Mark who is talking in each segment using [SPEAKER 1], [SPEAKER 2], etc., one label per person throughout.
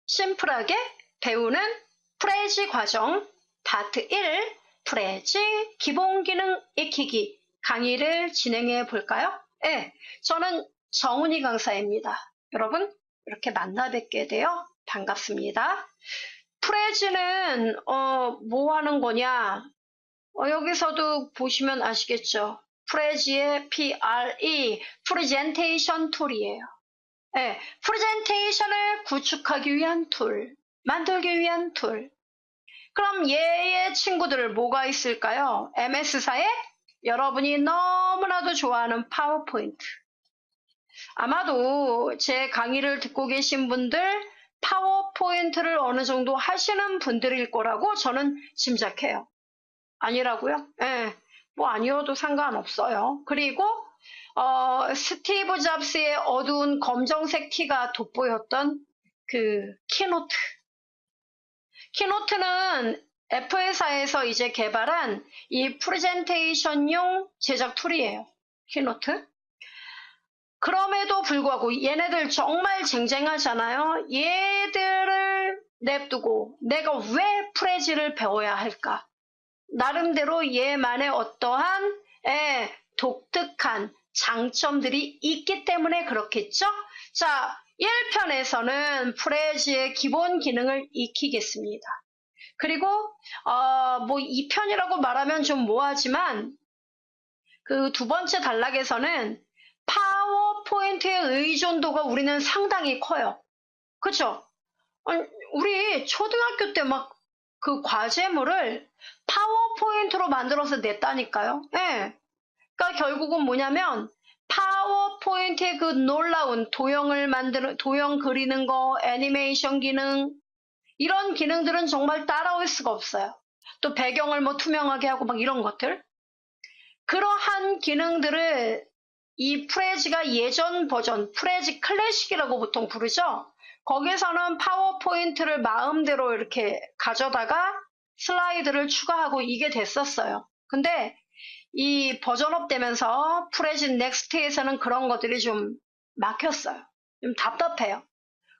[SPEAKER 1] 심플하게 배우는 프레지 과정 파트 1 프레지 기본 기능 익히기 강의를 진행해 볼까요? 네, 저는 정은희 강사입니다. 여러분 이렇게 만나 뵙게 되어 반갑습니다. 프레지는 뭐 하는 거냐? 여기서도 보시면 아시겠죠? 프레지의 PRE, 프레젠테이션 툴이에요. 네, 프레젠테이션을 구축하기 위한 툴, 만들기 위한 툴. 그럼 얘의 친구들 뭐가 있을까요? MS사에 여러분이 너무나도 좋아하는 파워포인트. 아마도 제 강의를 듣고 계신 분들 파워포인트를 어느 정도 하시는 분들일 거라고 저는 짐작해요. 아니라고요? 네, 뭐 아니어도 상관없어요. 그리고 스티브 잡스의 어두운 검정색 티가 돋보였던 그 키노트. 키노트는 F회사에서 이제 개발한 이 프레젠테이션용 제작 툴이에요. 키노트. 그럼에도 불구하고 얘네들 정말 쟁쟁하잖아요. 얘들을 냅두고 내가 왜 프레지를 배워야 할까? 나름대로 얘만의 어떠한 독특한 장점들이 있기 때문에 그렇겠죠? 자, 1편에서는 프레지의 기본 기능을 익히겠습니다. 그리고 뭐 2편이라고 말하면 좀 뭐하지만 그 두 번째 단락에서는 파워포인트의 의존도가 우리는 상당히 커요. 그쵸? 우리 초등학교 때 막 그 과제물을 파워포인트로 만들어서 냈다니까요. 예. 그러니까 결국은 뭐냐면 파워포인트의 그 놀라운 도형 그리는 거, 애니메이션 기능, 이런 기능들은 정말 따라올 수가 없어요. 또 배경을 뭐 투명하게 하고 막 이런 것들. 그러한 기능들을 이 프레지가 예전 버전, 프레지 클래식이라고 보통 부르죠. 거기서는 파워포인트를 마음대로 이렇게 가져다가 슬라이드를 추가하고 이게 됐었어요. 근데 이 버전업 되면서 프레지 넥스트에서는 그런 것들이 좀 막혔어요. 좀 답답해요.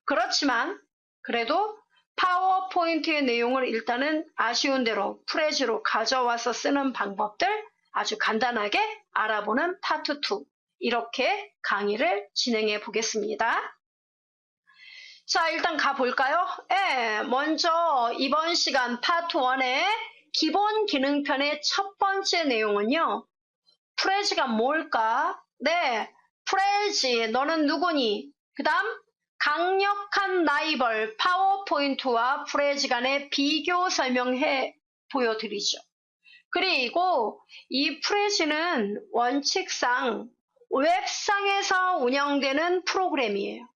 [SPEAKER 1] 그렇지만 그래도 파워포인트의 내용을 일단은 아쉬운 대로 프레지로 가져와서 쓰는 방법들 아주 간단하게 알아보는 파트 2 이렇게 강의를 진행해 보겠습니다. 자, 일단 가볼까요? 먼저 이번 시간 파트 1의 기본 기능편의 첫 번째 내용은요. 프레지가 뭘까? 네, 프레지 너는 누구니? 그 다음 강력한 라이벌 파워포인트와 프레지 간의 비교 설명해 보여드리죠. 그리고 이 프레지는 원칙상 웹상에서 운영되는 프로그램이에요.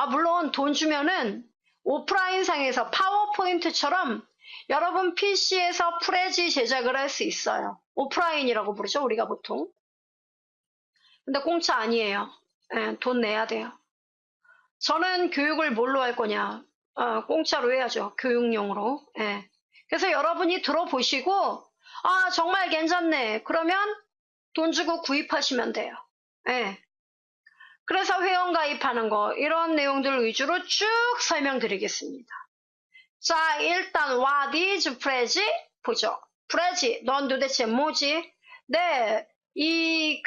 [SPEAKER 1] 물론 돈 주면은 오프라인상에서 파워포인트처럼 여러분 PC에서 프레지 제작을 할 수 있어요. 오프라인이라고 부르죠, 우리가 보통. 근데 공짜 아니에요. 돈 내야 돼요. 저는 교육을 뭘로 할 거냐? 공짜로 해야죠. 교육용으로. 그래서 여러분이 들어보시고 정말 괜찮네. 그러면 돈 주고 구입하시면 돼요. 그래서 회원 가입하는 거 이런 내용들 위주로 쭉 설명드리겠습니다. 자, 일단 What is 프레지? 보죠. 프레지, 넌 도대체 뭐지? 네, 이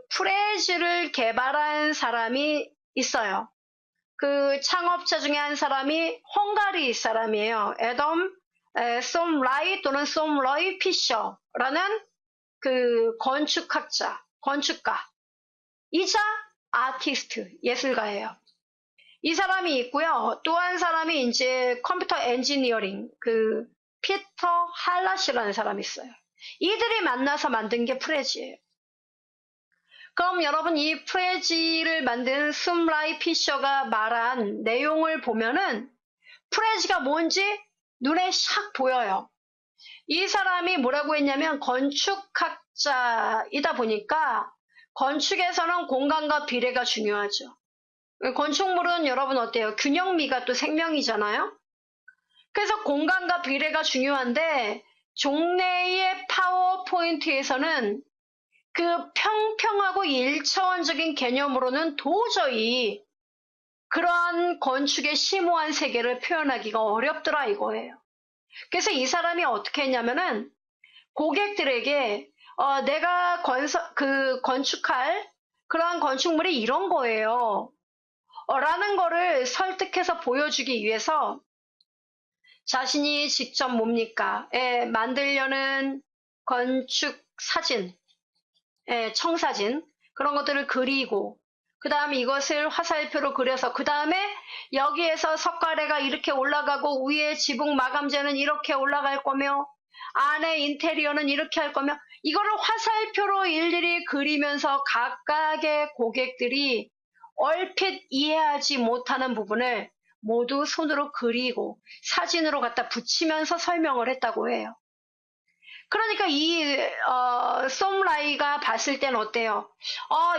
[SPEAKER 1] 프레지를 개발한 사람이 있어요. 그 창업자 중에 한 사람이 헝가리 사람이에요. 애덤 솜라이 또는 솜러이 피셔라는 그 건축가 이자 아티스트, 예술가예요. 이 사람이 있고요. 또 한 사람이 이제 컴퓨터 엔지니어링, 그 피터 할라시라는 사람이 있어요. 이들이 만나서 만든 게 프레지예요. 그럼 여러분 이 프레지를 만든 솜라이 피셔가 말한 내용을 보면은 프레지가 뭔지 눈에 샥 보여요. 이 사람이 뭐라고 했냐면 건축학자이다 보니까 건축에서는 공간과 비례가 중요하죠. 건축물은 여러분 어때요? 균형미가 또 생명이잖아요. 그래서 공간과 비례가 중요한데 종래의 파워포인트에서는 그 평평하고 일차원적인 개념으로는 도저히 그러한 건축의 심오한 세계를 표현하기가 어렵더라 이거예요. 그래서 이 사람이 어떻게 했냐면은 고객들에게 내가 건축할 그러한 건축물이 이런 거예요. 라는 거를 설득해서 보여주기 위해서 자신이 직접 뭡니까? 만들려는 건축 사진, 청사진 그런 것들을 그리고 그 다음에 이것을 화살표로 그려서 그 다음에 여기에서 석가래가 이렇게 올라가고 위에 지붕 마감재는 이렇게 올라갈 거며 안에 인테리어는 이렇게 할 거며 이거를 화살표로 일일이 그리면서 각각의 고객들이 얼핏 이해하지 못하는 부분을 모두 손으로 그리고 사진으로 갖다 붙이면서 설명을 했다고 해요. 그러니까 이 솜라이가 봤을 땐 어때요?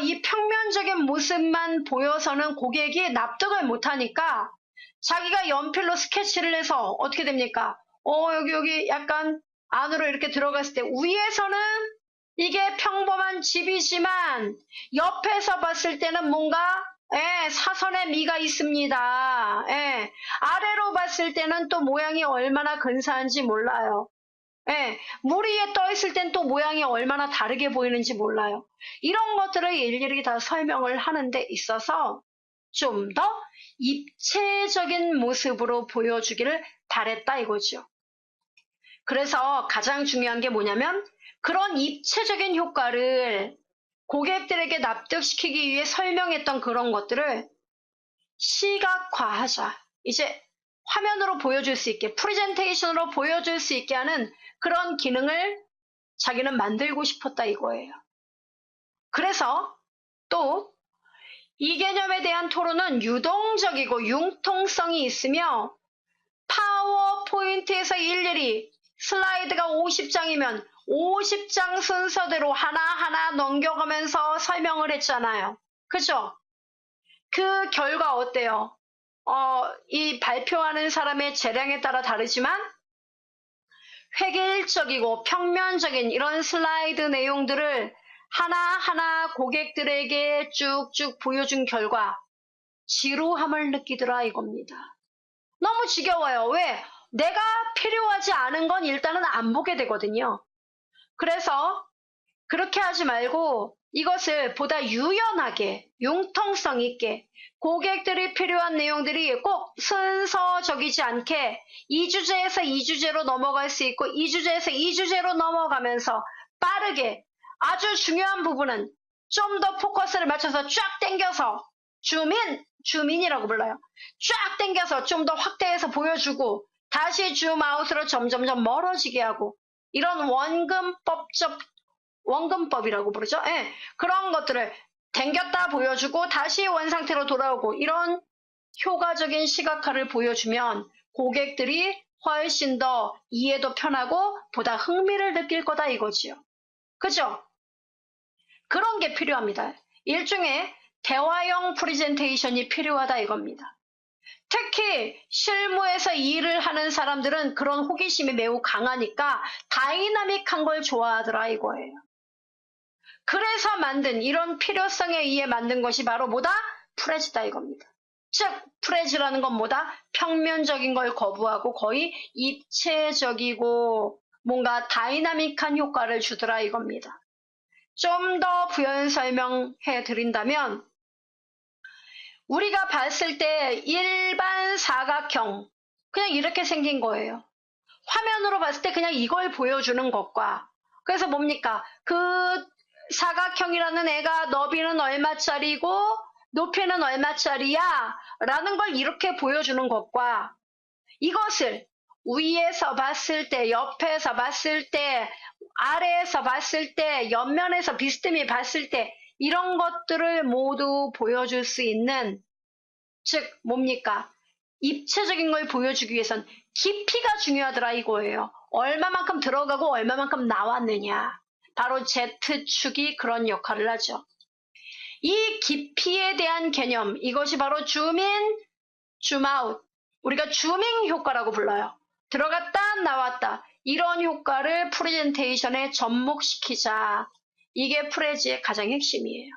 [SPEAKER 1] 이 평면적인 모습만 보여서는 고객이 납득을 못하니까 자기가 연필로 스케치를 해서 어떻게 됩니까? 여기 약간 안으로 이렇게 들어갔을 때 위에서는 이게 평범한 집이지만 옆에서 봤을 때는 뭔가 사선의 미가 있습니다. 아래로 봤을 때는 또 모양이 얼마나 근사한지 몰라요. 물 위에 떠 있을 땐 또 모양이 얼마나 다르게 보이는지 몰라요. 이런 것들을 일일이 다 설명을 하는 데 있어서 좀 더 입체적인 모습으로 보여주기를 바랬다 이거죠. 그래서 가장 중요한 게 뭐냐면 그런 입체적인 효과를 고객들에게 납득시키기 위해 설명했던 그런 것들을 시각화하자. 이제 화면으로 보여줄 수 있게, 프레젠테이션으로 보여줄 수 있게 하는 그런 기능을 자기는 만들고 싶었다 이거예요. 그래서 또 이 개념에 대한 토론은 유동적이고 융통성이 있으며 파워포인트에서 일일이 슬라이드가 50장이면 50장 순서대로 하나하나 넘겨가면서 설명을 했잖아요. 그죠? 그 결과 어때요? 이 발표하는 사람의 재량에 따라 다르지만 획일적이고 평면적인 이런 슬라이드 내용들을 하나하나 고객들에게 쭉쭉 보여준 결과 지루함을 느끼더라 이겁니다. 너무 지겨워요. 왜? 내가 필요하지 않은 건 일단은 안 보게 되거든요. 그래서 그렇게 하지 말고 이것을 보다 유연하게 융통성 있게 고객들이 필요한 내용들이 꼭 순서적이지 않게 이 주제에서 이 주제로 넘어갈 수 있고 이 주제에서 이 주제로 넘어가면서 빠르게 아주 중요한 부분은 좀 더 포커스를 맞춰서 쫙 당겨서 줌인이라고 불러요. 쫙 당겨서 좀 더 확대해서 보여주고 다시 줌아웃으로 점점점 멀어지게 하고 이런 원근법이라고 부르죠. 그런 것들을 당겼다 보여주고 다시 원상태로 돌아오고 이런 효과적인 시각화를 보여주면 고객들이 훨씬 더 이해도 편하고 보다 흥미를 느낄 거다 이거지요. 그죠? 그런 게 필요합니다. 일종의 대화형 프레젠테이션이 필요하다 이겁니다. 특히 실무에서 일을 하는 사람들은 그런 호기심이 매우 강하니까 다이나믹한 걸 좋아하더라 이거예요. 그래서 만든 이런 필요성에 의해 만든 것이 바로 뭐다? 프레즈다 이겁니다. 즉 프레즈라는 건 뭐다? 평면적인 걸 거부하고 거의 입체적이고 뭔가 다이나믹한 효과를 주더라 이겁니다. 좀 더 부연 설명해 드린다면 우리가 봤을 때 일반 사각형 그냥 이렇게 생긴 거예요. 화면으로 봤을 때 그냥 이걸 보여주는 것과 그래서 뭡니까? 그 사각형이라는 애가 너비는 얼마짜리고 높이는 얼마짜리야 라는 걸 이렇게 보여주는 것과 이것을 위에서 봤을 때, 옆에서 봤을 때, 아래에서 봤을 때, 옆면에서 비스듬히 봤을 때 이런 것들을 모두 보여줄 수 있는 즉 뭡니까? 입체적인 걸 보여주기 위해선 깊이가 중요하더라 이거예요. 얼마만큼 들어가고 얼마만큼 나왔느냐. 바로 Z축이 그런 역할을 하죠. 이 깊이에 대한 개념, 이것이 바로 줌인, 줌아웃. 우리가 줌잉 효과라고 불러요. 들어갔다 나왔다. 이런 효과를 프레젠테이션에 접목시키자. 이게 프레즈의 가장 핵심이에요.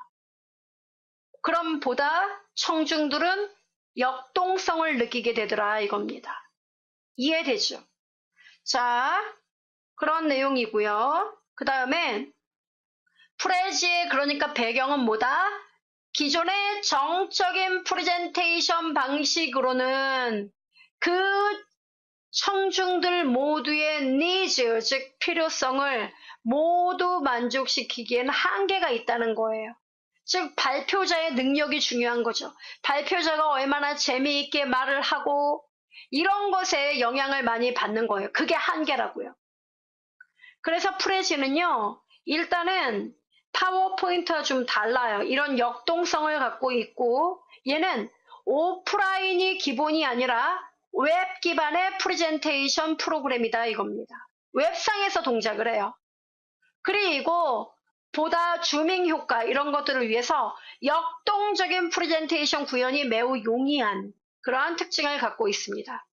[SPEAKER 1] 그럼 보다 청중들은 역동성을 느끼게 되더라 이겁니다. 이해되죠? 자, 그런 내용이고요. 그 다음에 프레지의 그러니까 배경은 뭐다? 기존의 정적인 프레젠테이션 방식으로는 그 청중들 모두의 니즈, 즉 필요성을 모두 만족시키기에는 한계가 있다는 거예요. 즉 발표자의 능력이 중요한 거죠. 발표자가 얼마나 재미있게 말을 하고 이런 것에 영향을 많이 받는 거예요. 그게 한계라고요. 그래서 프레지는요. 일단은 파워포인트와 좀 달라요. 이런 역동성을 갖고 있고 얘는 오프라인이 기본이 아니라 웹 기반의 프레젠테이션 프로그램이다 이겁니다. 웹상에서 동작을 해요. 그리고 보다 주밍 효과 이런 것들을 위해서 역동적인 프레젠테이션 구현이 매우 용이한 그러한 특징을 갖고 있습니다.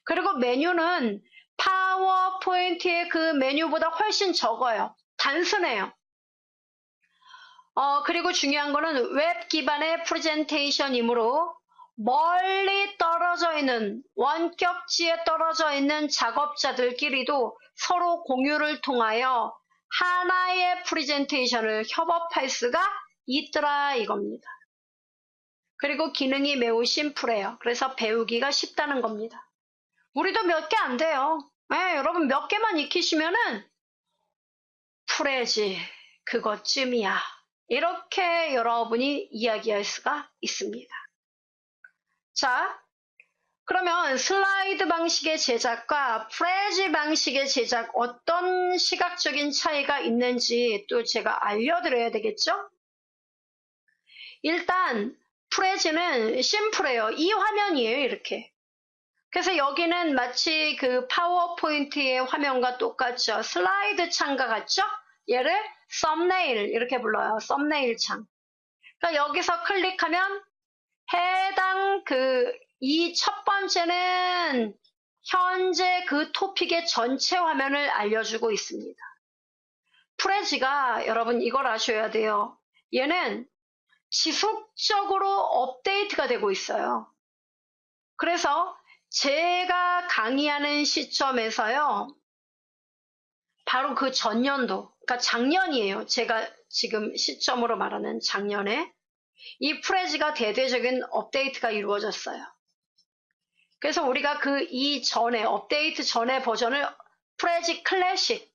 [SPEAKER 1] 그리고 메뉴는 파워포인트의 그 메뉴보다 훨씬 적어요. 단순해요. 그리고 중요한 거는 웹 기반의 프레젠테이션이므로 멀리 떨어져 있는 원격지에 떨어져 있는 작업자들끼리도 서로 공유를 통하여 하나의 프레젠테이션을 협업할 수가 있더라 이겁니다. 그리고 기능이 매우 심플해요. 그래서 배우기가 쉽다는 겁니다. 우리도 몇 개 안 돼요. 네, 여러분 몇 개만 익히시면은 프레지 그것쯤이야. 이렇게 여러분이 이야기할 수가 있습니다. 자, 그러면 슬라이드 방식의 제작과 프레지 방식의 제작 어떤 시각적인 차이가 있는지 또 제가 알려드려야 되겠죠? 일단 프레지는 심플해요. 이 화면이에요. 이렇게. 그래서 여기는 마치 그 파워포인트의 화면과 똑같죠. 슬라이드 창과 같죠? 얘를 썸네일 이렇게 불러요. 썸네일 창. 그러니까 여기서 클릭하면 해당 이 첫 번째는 현재 그 토픽의 전체 화면을 알려주고 있습니다. 프레지가 여러분 이걸 아셔야 돼요. 얘는 지속적으로 업데이트가 되고 있어요. 그래서 제가 강의하는 시점에서요. 바로 그 전년도, 그러니까 작년이에요. 제가 지금 시점으로 말하는 작년에 이 프레지가 대대적인 업데이트가 이루어졌어요. 그래서 우리가 업데이트 전의 버전을 프레지 클래식,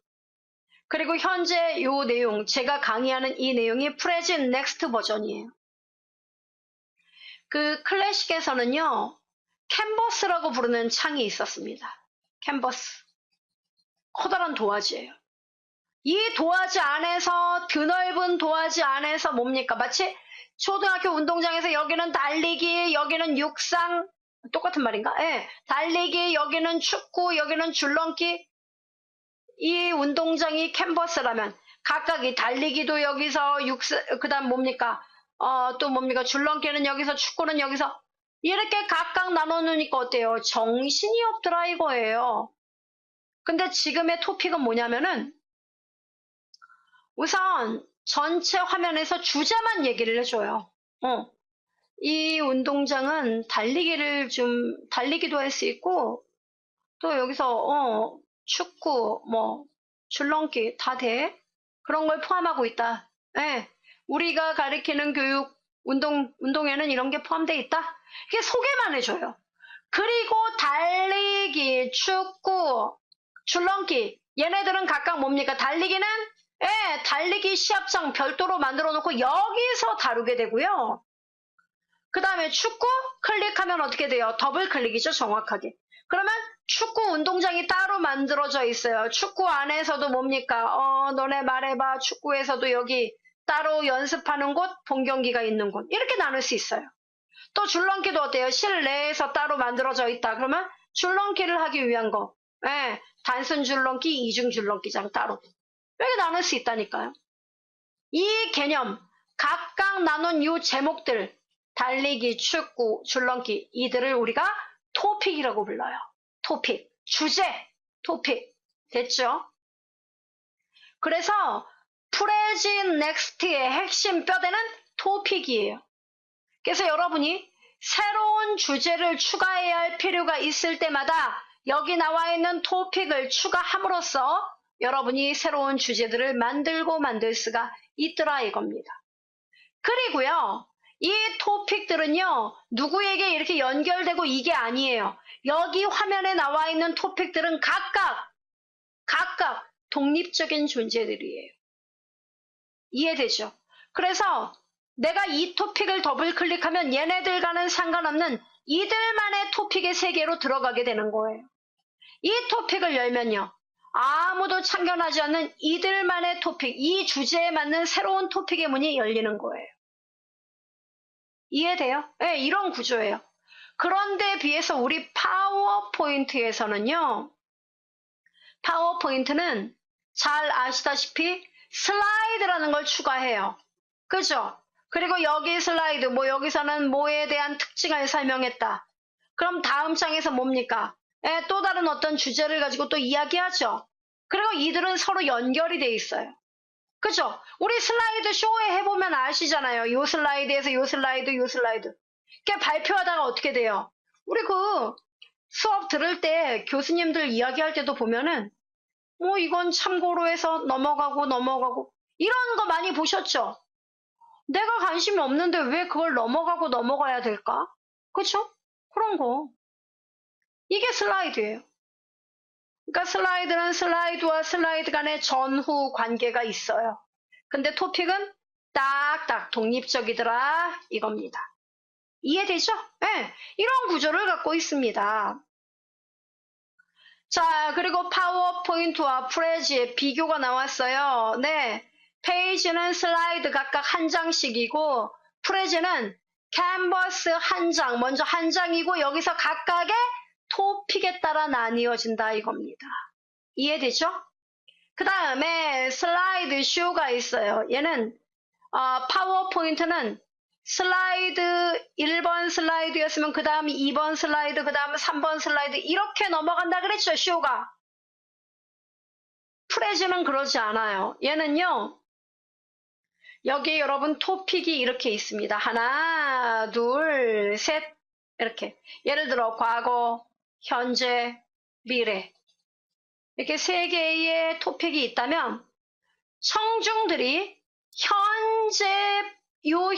[SPEAKER 1] 그리고 현재 요 내용, 제가 강의하는 이 내용이 프레지 넥스트 버전이에요. 그 클래식에서는요, 캔버스라고 부르는 창이 있었습니다. 캔버스. 커다란 도화지예요. 이 도화지 안에서, 드넓은 도화지 안에서 뭡니까? 마치 초등학교 운동장에서 여기는 달리기, 여기는 육상, 똑같은 말인가? 예. 달리기, 여기는 축구, 여기는 줄넘기. 이 운동장이 캔버스라면 각각이 달리기도 여기서, 그다음 뭡니까? 또 뭡니까? 줄넘기는 여기서, 축구는 여기서. 이렇게 각각 나눠놓으니까 어때요? 정신이 없더라 이거예요. 근데 지금의 토픽은 뭐냐면은 우선 전체 화면에서 주제만 얘기를 해줘요. 이 운동장은 달리기도 할 수 있고 또 여기서 축구, 줄넘기 다 돼. 그런 걸 포함하고 있다. 예. 우리가 가리키는 교육 운동에는 이런 게 포함되어 있다. 이게 소개만 해줘요. 그리고 달리기, 축구, 줄넘기 얘네들은 각각 뭡니까? 달리기는 달리기 시합장 별도로 만들어 놓고 여기서 다루게 되고요. 그 다음에 축구 클릭하면 어떻게 돼요? 더블 클릭이죠, 정확하게. 그러면 축구 운동장이 따로 만들어져 있어요. 축구 안에서도 뭡니까? 너네 말해봐. 축구에서도 여기 따로 연습하는 곳, 본 경기가 있는 곳. 이렇게 나눌 수 있어요. 또 줄넘기도 어때요? 실내에서 따로 만들어져 있다. 그러면 줄넘기를 하기 위한 거. 단순 줄넘기, 이중 줄넘기장 따로. 이렇게 나눌 수 있다니까요. 이 개념, 각각 나눈 이 제목들, 달리기, 축구, 줄넘기, 이들을 우리가 토픽이라고 불러요. 토픽, 주제, 토픽. 됐죠? 그래서 프레지 넥스트의 핵심 뼈대는 토픽이에요. 그래서 여러분이 새로운 주제를 추가해야 할 필요가 있을 때마다 여기 나와 있는 토픽을 추가함으로써 여러분이 새로운 주제들을 만들 수가 있더라 이겁니다. 그리고요, 이 토픽들은요, 누구에게 이렇게 연결되고 이게 아니에요. 여기 화면에 나와 있는 토픽들은 각각 독립적인 존재들이에요. 이해되죠? 그래서 내가 이 토픽을 더블 클릭하면 얘네들과는 상관없는 이들만의 토픽의 세계로 들어가게 되는 거예요. 이 토픽을 열면요, 아무도 참견하지 않는 이들만의 토픽, 이 주제에 맞는 새로운 토픽의 문이 열리는 거예요. 이해돼요? 네, 이런 구조예요. 그런데 비해서 우리 파워포인트에서는요, 파워포인트는 잘 아시다시피 슬라이드라는 걸 추가해요. 그죠? 그리고 여기 슬라이드, 여기서는 뭐에 대한 특징을 설명했다. 그럼 다음 장에서 뭡니까? 또 다른 어떤 주제를 가지고 또 이야기하죠. 그리고 이들은 서로 연결이 돼 있어요. 그죠? 우리 슬라이드 쇼에 해보면 아시잖아요. 요 슬라이드에서 요 슬라이드, 요 슬라이드. 이렇게 발표하다가 어떻게 돼요? 우리 수업 들을 때 교수님들 이야기할 때도 보면은 이건 참고로 해서 넘어가고 이런 거 많이 보셨죠? 내가 관심이 없는데 왜 그걸 넘어가야 될까? 그쵸? 그런 거. 이게 슬라이드예요. 그러니까 슬라이드는 슬라이드와 슬라이드 간의 전후 관계가 있어요. 근데 토픽은 딱딱 독립적이더라 이겁니다. 이해되죠? 네, 이런 구조를 갖고 있습니다. 자, 그리고 파워포인트와 프레지의 비교가 나왔어요. 네, 페이지는 슬라이드 각각 한 장씩이고 프레지는 캔버스 한 장, 먼저 한 장이고 여기서 각각의 토픽에 따라 나뉘어진다 이겁니다. 이해되죠? 그 다음에 슬라이드 쇼가 있어요. 얘는 파워포인트는 슬라이드 1번 슬라이드였으면 그 다음 2번 슬라이드, 그 다음 3번 슬라이드 이렇게 넘어간다 그랬죠, 쇼가. 프레즈는 그러지 않아요. 얘는요, 여기 여러분 토픽이 이렇게 있습니다. 하나, 둘, 셋 이렇게. 예를 들어 과거, 현재, 미래 이렇게 세 개의 토픽이 있다면 청중들이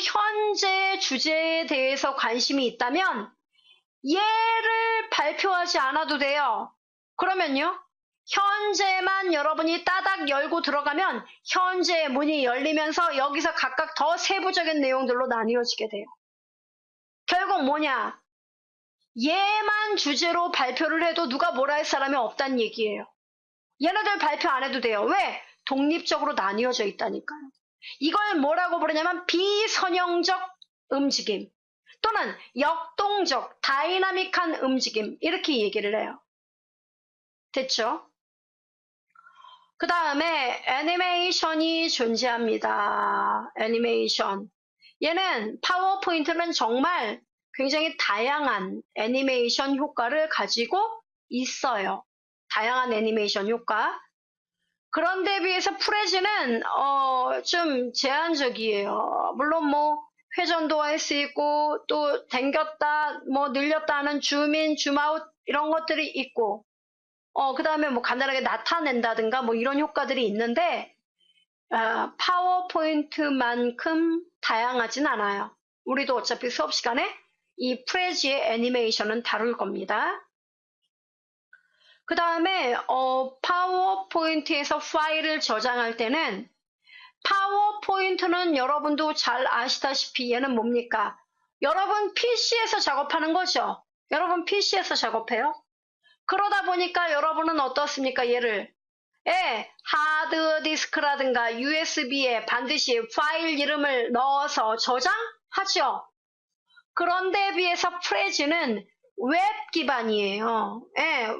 [SPEAKER 1] 현재 주제에 대해서 관심이 있다면 얘를 발표하지 않아도 돼요. 그러면요, 현재만 여러분이 따닥 열고 들어가면 현재의 문이 열리면서 여기서 각각 더 세부적인 내용들로 나뉘어지게 돼요. 결국 뭐냐, 얘만 주제로 발표를 해도 누가 뭐라 할 사람이 없다는 얘기예요. 얘네들 발표 안 해도 돼요. 왜? 독립적으로 나뉘어져 있다니까요. 이걸 뭐라고 부르냐면 비선형적 움직임 또는 역동적 다이나믹한 움직임 이렇게 얘기를 해요. 됐죠? 그 다음에 애니메이션이 존재합니다. 애니메이션. 얘는 파워포인트는 정말 굉장히 다양한 애니메이션 효과를 가지고 있어요. 다양한 애니메이션 효과. 그런데 비해서 프레즈는 좀 제한적이에요. 물론 회전도 할 수 있고 또 당겼다 늘렸다 하는 줌인 줌아웃 이런 것들이 있고 그 다음에 간단하게 나타낸다든가 이런 효과들이 있는데 파워포인트만큼 다양하진 않아요. 우리도 어차피 수업 시간에 이 프레즈의 애니메이션은 다룰 겁니다. 그 다음에 파워포인트에서 파일을 저장할 때는 파워포인트는 여러분도 잘 아시다시피 얘는 뭡니까? 여러분 PC에서 작업하는 거죠. 여러분 PC에서 작업해요. 그러다 보니까 여러분은 어떻습니까? 얘를 하드디스크라든가 USB에 반드시 파일 이름을 넣어서 저장하죠. 그런데 비해서 프레즈는 웹 기반이에요.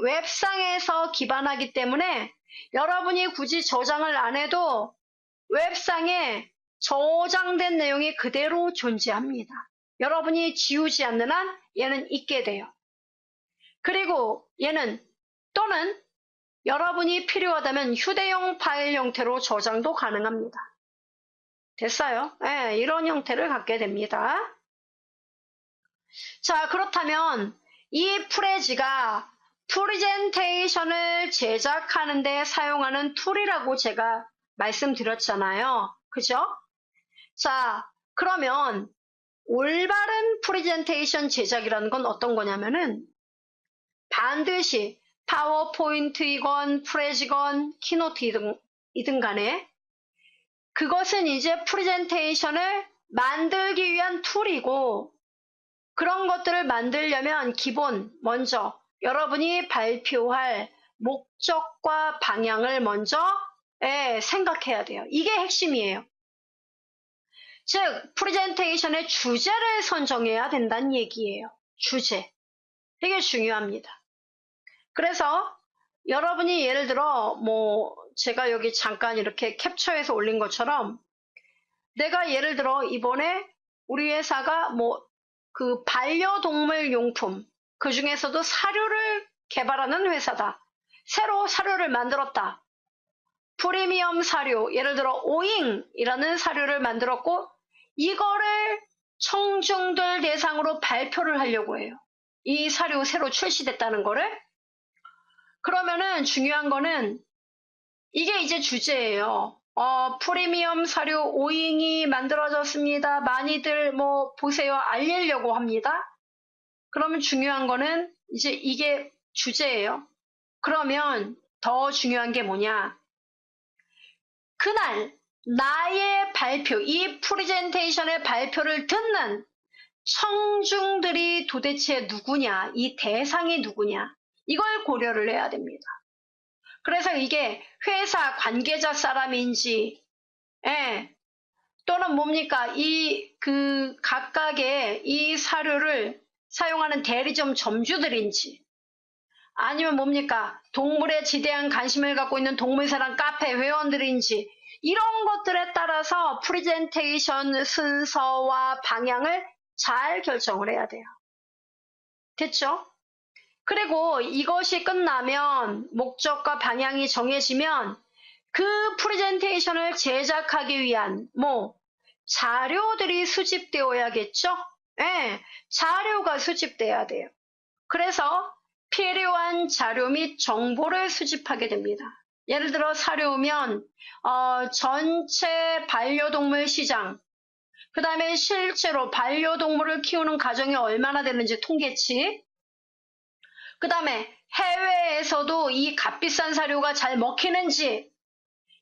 [SPEAKER 1] 웹상에서 기반하기 때문에 여러분이 굳이 저장을 안 해도 웹상에 저장된 내용이 그대로 존재합니다. 여러분이 지우지 않는 한 얘는 있게 돼요. 그리고 얘는 또는 여러분이 필요하다면 휴대용 파일 형태로 저장도 가능합니다. 됐어요? 이런 형태를 갖게 됩니다. 자, 그렇다면 이 프레지가 프레젠테이션을 제작하는 데 사용하는 툴이라고 제가 말씀드렸잖아요. 그죠? 자, 그러면 올바른 프레젠테이션 제작이라는 건 어떤 거냐면은 반드시 파워포인트이건 프레지건 키노트이든 간에 그것은 이제 프레젠테이션을 만들기 위한 툴이고, 그런 것들을 만들려면 기본 먼저 여러분이 발표할 목적과 방향을 먼저 생각해야 돼요. 이게 핵심이에요. 즉 프레젠테이션의 주제를 선정해야 된다는 얘기예요. 주제. 되게 중요합니다. 그래서 여러분이 예를 들어 제가 여기 잠깐 이렇게 캡처해서 올린 것처럼, 내가 예를 들어 이번에 우리 회사가 그 반려동물 용품, 그 중에서도 사료를 개발하는 회사다. 새로 사료를 만들었다. 프리미엄 사료, 예를 들어 오잉이라는 사료를 만들었고, 이거를 청중들 대상으로 발표를 하려고 해요. 이 사료 새로 출시됐다는 거를. 그러면은 중요한 거는 이게 이제 주제예요. 프리미엄 사료 오잉이 만들어졌습니다. 많이들 보세요. 알리려고 합니다. 그러면 중요한 거는 이제 이게 주제예요. 그러면 더 중요한 게 뭐냐? 그날 나의 발표, 이 프레젠테이션의 발표를 듣는 청중들이 도대체 누구냐? 이 대상이 누구냐? 이걸 고려를 해야 됩니다. 그래서 이게 회사 관계자 사람인지, 또는 뭡니까? 각각의 이 사료를 사용하는 대리점 점주들인지, 아니면 뭡니까? 동물에 지대한 관심을 갖고 있는 동물사랑 카페 회원들인지, 이런 것들에 따라서 프레젠테이션 순서와 방향을 잘 결정을 해야 돼요. 됐죠? 그리고 이것이 끝나면, 목적과 방향이 정해지면 그 프레젠테이션을 제작하기 위한 자료들이 수집되어야겠죠? 자료가 수집돼야 돼요. 그래서 필요한 자료 및 정보를 수집하게 됩니다. 예를 들어 사료면 전체 반려동물 시장, 그 다음에 실제로 반려동물을 키우는 가정이 얼마나 되는지 통계치, 그 다음에 해외에서도 이 값비싼 사료가 잘 먹히는지,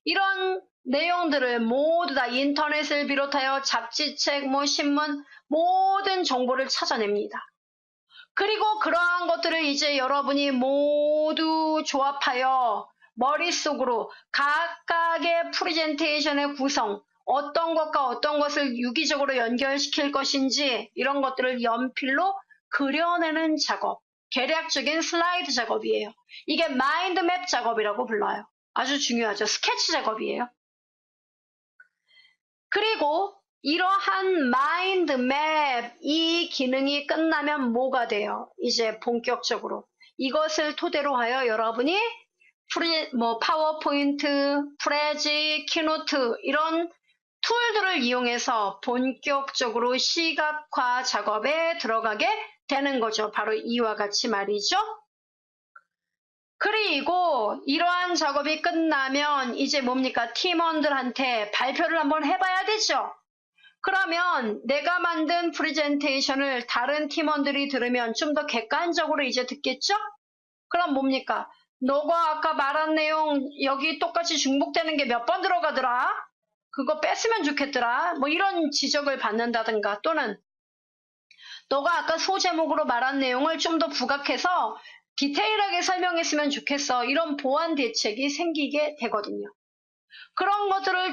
[SPEAKER 1] 이런 내용들을 모두 다 인터넷을 비롯하여 잡지책, 신문, 모든 정보를 찾아냅니다. 그리고 그러한 것들을 이제 여러분이 모두 조합하여 머릿속으로 각각의 프레젠테이션의 구성, 어떤 것과 어떤 것을 유기적으로 연결시킬 것인지, 이런 것들을 연필로 그려내는 작업, 계략적인 슬라이드 작업이에요. 이게 마인드맵 작업이라고 불러요. 아주 중요하죠. 스케치 작업이에요. 그리고 이러한 마인드맵, 이 기능이 끝나면 뭐가 돼요? 이제 본격적으로 이것을 토대로 하여 여러분이 파워포인트, 프레지, 키노트, 이런 툴들을 이용해서 본격적으로 시각화 작업에 들어가게 되는 거죠. 바로 이와 같이 말이죠. 그리고 이러한 작업이 끝나면 이제 뭡니까? 팀원들한테 발표를 한번 해봐야 되죠. 그러면 내가 만든 프레젠테이션을 다른 팀원들이 들으면 좀 더 객관적으로 이제 듣겠죠? 그럼 뭡니까? 너가 아까 말한 내용 여기 똑같이 중복되는 게 몇 번 들어가더라? 그거 뺐으면 좋겠더라? 이런 지적을 받는다든가, 또는 너가 아까 소제목으로 말한 내용을 좀 더 부각해서 디테일하게 설명했으면 좋겠어. 이런 보완 대책이 생기게 되거든요. 그런 것들을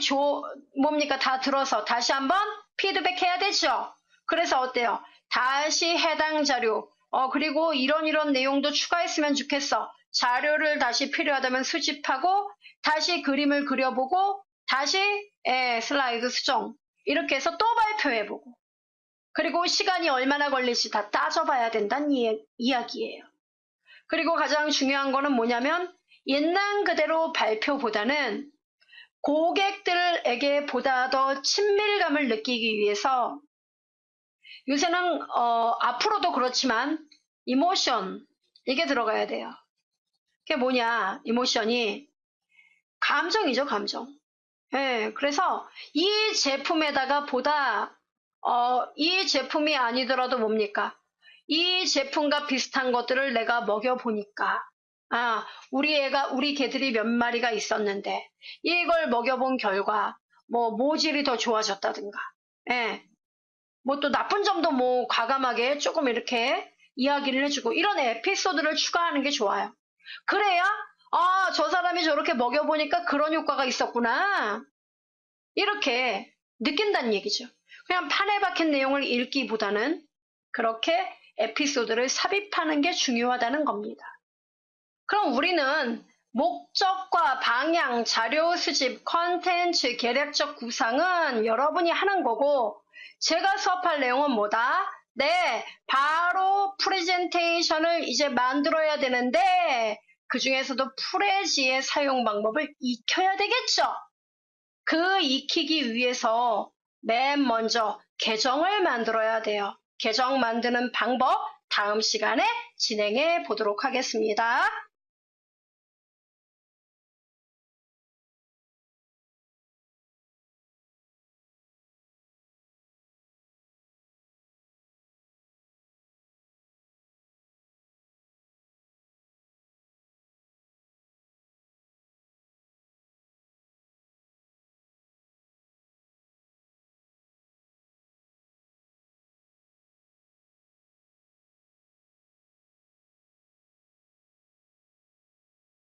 [SPEAKER 1] 다 들어서 다시 한번 피드백 해야 되죠. 그래서 어때요? 다시 해당 자료, 그리고 이런 내용도 추가했으면 좋겠어. 자료를 다시 필요하다면 수집하고, 다시 그림을 그려보고, 다시 슬라이드 수정. 이렇게 해서 또 발표해보고, 그리고 시간이 얼마나 걸릴지 다 따져봐야 된다는 이야기예요. 그리고 가장 중요한 거는 뭐냐면, 있는 그대로 발표보다는 고객들에게 보다 더 친밀감을 느끼기 위해서 요새는 앞으로도 그렇지만 이모션 이게 들어가야 돼요. 그게 뭐냐? 이모션이 감정이죠, 감정. 예, 그래서 이 제품에다가 이 제품이 아니더라도 뭡니까? 이 제품과 비슷한 것들을 내가 먹여보니까, 우리 개들이 몇 마리가 있었는데, 이걸 먹여본 결과, 모질이 더 좋아졌다든가, 예, 또 나쁜 점도 과감하게 조금 이렇게 이야기를 해주고, 이런 에피소드를 추가하는 게 좋아요. 그래야, 저 사람이 저렇게 먹여보니까 그런 효과가 있었구나. 이렇게 느낀다는 얘기죠. 그냥 판에 박힌 내용을 읽기보다는 그렇게 에피소드를 삽입하는 게 중요하다는 겁니다. 그럼 우리는 목적과 방향, 자료 수집, 컨텐츠, 계략적 구상은 여러분이 하는 거고 제가 수업할 내용은 뭐다? 네, 바로 프레젠테이션을 이제 만들어야 되는데 그 중에서도 프레지의 사용 방법을 익혀야 되겠죠? 그 익히기 위해서 맨 먼저 계정을 만들어야 돼요. 계정 만드는 방법 다음 시간에 진행해 보도록 하겠습니다.